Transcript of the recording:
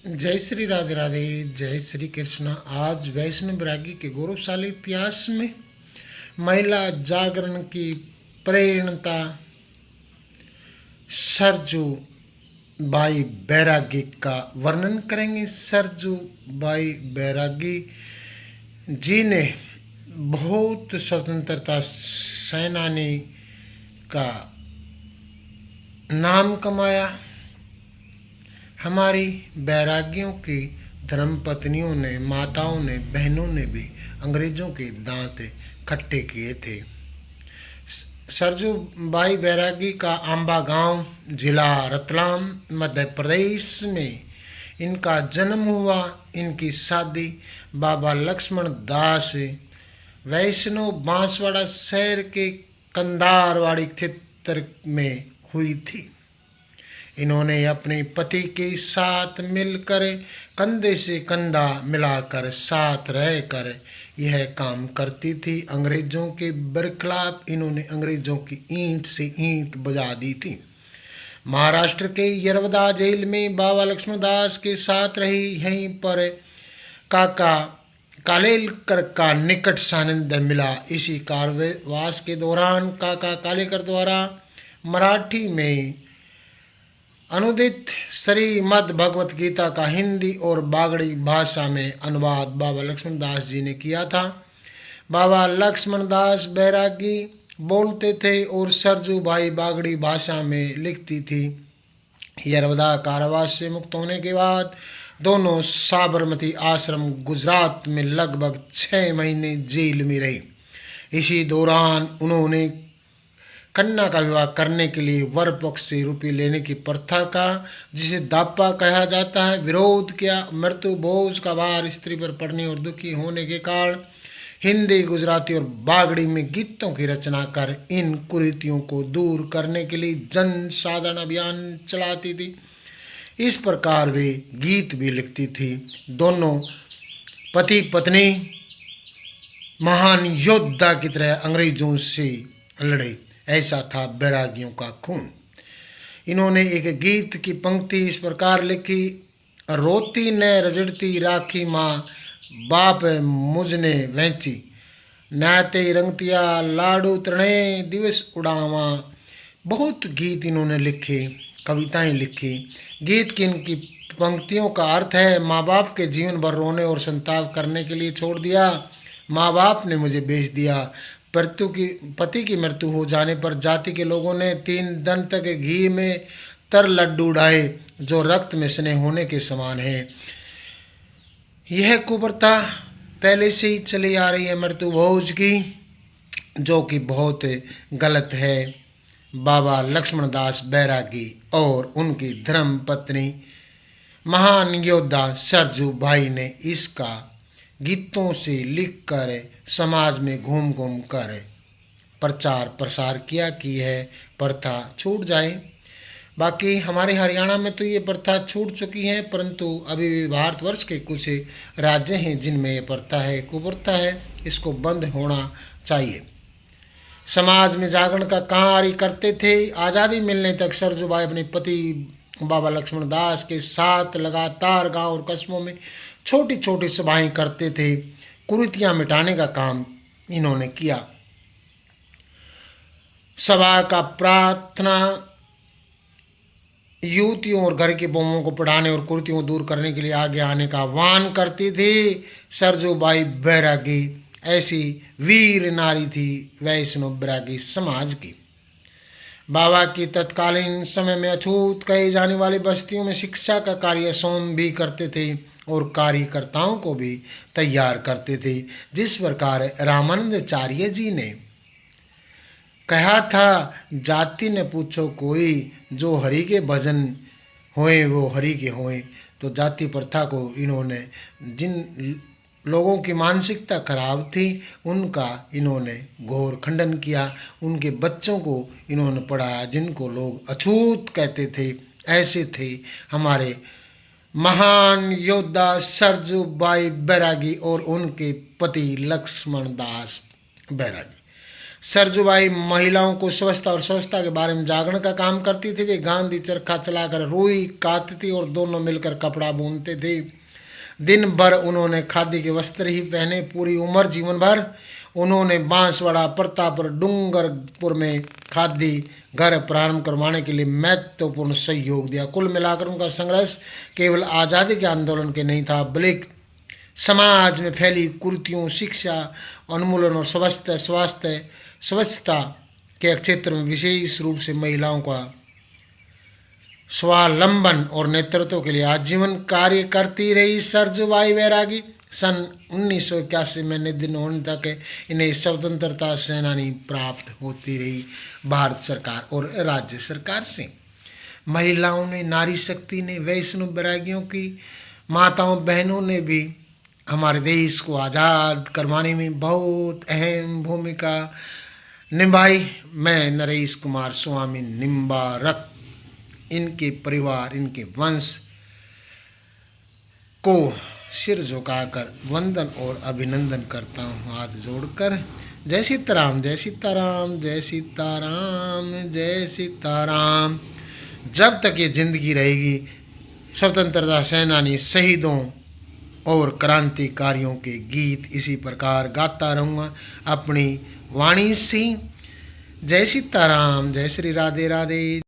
जय श्री राधे राधे, जय श्री कृष्ण। आज वैष्णव बैरागी के गौरवशाली इतिहास में महिला जागरण की प्रेरणता सरजू बाई बैरागी का वर्णन करेंगे। सरजू बाई बैरागी जी ने बहुत स्वतंत्रता सेनानी का नाम कमाया। हमारी बैरागियों की धर्मपत्नियों ने, माताओं ने, बहनों ने भी अंग्रेजों के दांत खट्टे किए थे। सरजू बाई बैरागी का आंबा गांव, जिला रतलाम, मध्य प्रदेश में इनका जन्म हुआ। इनकी शादी बाबा लक्ष्मण दास वैष्णव बांसवाड़ा शहर के कंधारवाड़ी क्षेत्र में हुई थी। इन्होंने अपने पति के साथ मिलकर कंधे से कंधा मिलाकर साथ रहकर यह काम करती थी। अंग्रेजों के बरखिलाफ इन्होंने अंग्रेजों की ईंट से ईंट बजा दी थी। महाराष्ट्र के यरवदा जेल में बाबा लक्ष्मण दास के साथ रही। यहीं पर काका कालेलकर का निकट सानिध्य मिला। इसी कारावास के दौरान काका कालेकर द्वारा मराठी में अनुदित श्रीमद् भगवत गीता का हिंदी और बागड़ी भाषा में अनुवाद बाबा लक्ष्मण दास जी ने किया था। बाबा लक्ष्मण दास बैरागी बोलते थे और सरजू बाई बागड़ी भाषा में लिखती थी। यरवदा कारावास से मुक्त होने के बाद दोनों साबरमती आश्रम गुजरात में लगभग 6 महीने जेल में रहे। इसी दौरान उन्होंने कन्या का विवाह करने के लिए वर पक्ष से रुपये लेने की प्रथा का, जिसे दापा कहा जाता है, विरोध किया। मृत्यु बोझ का भार स्त्री पर पड़ने और दुखी होने के कारण हिंदी, गुजराती और बागड़ी में गीतों की रचना कर इन कुरीतियों को दूर करने के लिए जन साधारण अभियान चलाती थी। इस प्रकार वे गीत भी लिखती थी। दोनों पति पत्नी महान योद्धा की तरह अंग्रेजों से लड़े। ऐसा था बैरागियों का खून। इन्होंने एक गीत की पंक्ति इस प्रकार लिखी: रोती न रजड़ती राखी माँ, बाप मुझने वैंची, नाते रंगतिया लाडू तृणे दिवस उड़ावा। बहुत गीत इन्होंने लिखे, कविताएं लिखी। गीत की इनकी पंक्तियों का अर्थ है: माँ बाप के जीवन भर रोने और संताप करने के लिए छोड़ दिया। माँ बाप ने मुझे बेच दिया। पति की मृत्यु हो जाने पर जाति के लोगों ने 3 दिन तक घी में तर लड्डू उड़ाए, जो रक्त में स्नेह होने के समान है। यह कुप्रथा पहले से ही चली आ रही है मृत्यु भोज की, जो कि बहुत गलत है। बाबा लक्ष्मण दास बैरागी और उनकी धर्म पत्नी महान योद्धा सरजू बाई ने इसका गीतों से लिखकर समाज में घूम घूम कर प्रचार प्रसार किया कि यह प्रथा छूट जाए। बाकी हमारे हरियाणा में तो ये प्रथा छूट चुकी है, परंतु अभी भी भारतवर्ष के कुछ राज्य हैं जिनमें ये प्रथा है, कुप्रथा है। इसको बंद होना चाहिए। समाज में जागरण का कार्य करते थे। आज़ादी मिलने तक सरजू बाई अपने पति बाबा लक्ष्मण दास के साथ लगातार गांव और कस्बों में छोटी छोटी सभाएं करते थे। कुरीतियां मिटाने का काम इन्होंने किया। सभा का प्रार्थना युवतियों और घर की बहुओं को पढ़ाने और कुरीतियों को दूर करने के लिए आगे आने का आह्वान करती थी। सरजू बाई बैरागी ऐसी वीर नारी थी वैष्णव बैरागी समाज की। बाबा की तत्कालीन समय में अछूत कही जाने वाली बस्तियों में शिक्षा का कार्य स्वयं भी करते थे और कार्यकर्ताओं को भी तैयार करते थे। जिस प्रकार रामानंदाचार्य जी ने कहा था, जाति ने पूछो कोई, जो हरि के भजन होए वो हरि के होए। तो जाति प्रथा को इन्होंने, जिन लोगों की मानसिकता खराब थी, उनका इन्होंने घोर खंडन किया। उनके बच्चों को इन्होंने पढ़ाया, जिनको लोग अछूत कहते थे। ऐसे थे हमारे महान योद्धा सरजू बाई बैरागी और उनके पति लक्ष्मण दास बैरागी। सरजूबाई महिलाओं को स्वच्छता और स्वच्छता के बारे में जागरण का काम करती थी। वे गांधी चरखा चलाकर रुई काटती थी और दोनों मिलकर कपड़ा बुनते थे। दिन भर उन्होंने खादी के वस्त्र ही पहने। पूरी उम्र जीवन भर उन्होंने बांसवाड़ा, प्रतापपुर, डूंगरपुर में खादी घर प्रारंभ करवाने के लिए महत्वपूर्ण सहयोग दिया। कुल मिलाकर उनका संघर्ष केवल आज़ादी के आंदोलन के नहीं था, बल्कि समाज में फैली कुरीतियों, शिक्षा, उन्मूलन और स्वच्छता के क्षेत्र में विशेष रूप से महिलाओं का स्वावलंबन और नेतृत्व के लिए आजीवन कार्य करती रही। सरजूबाई बैरागी सन 1981 में निधन होने तक इन्हें स्वतंत्रता सेनानी प्राप्त होती रही भारत सरकार और राज्य सरकार से। महिलाओं ने, नारी शक्ति ने, वैष्णव बैरागियों की माताओं बहनों ने भी हमारे देश को आज़ाद करवाने में बहुत अहम भूमिका निभाई। मैं नरेश कुमार स्वामी निम्बारक इनके परिवार, इनके वंश को सिर झुकाकर वंदन और अभिनंदन करता हूँ हाथ जोड़कर। जय सीताराम, जय सीताराम, जय सीताराम, जय सीताराम। जब तक ये जिंदगी रहेगी स्वतंत्रता सेनानी, शहीदों और क्रांतिकारियों के गीत इसी प्रकार गाता रहूँगा अपनी वाणी से। जय सीताराम, जय श्री राधे राधे।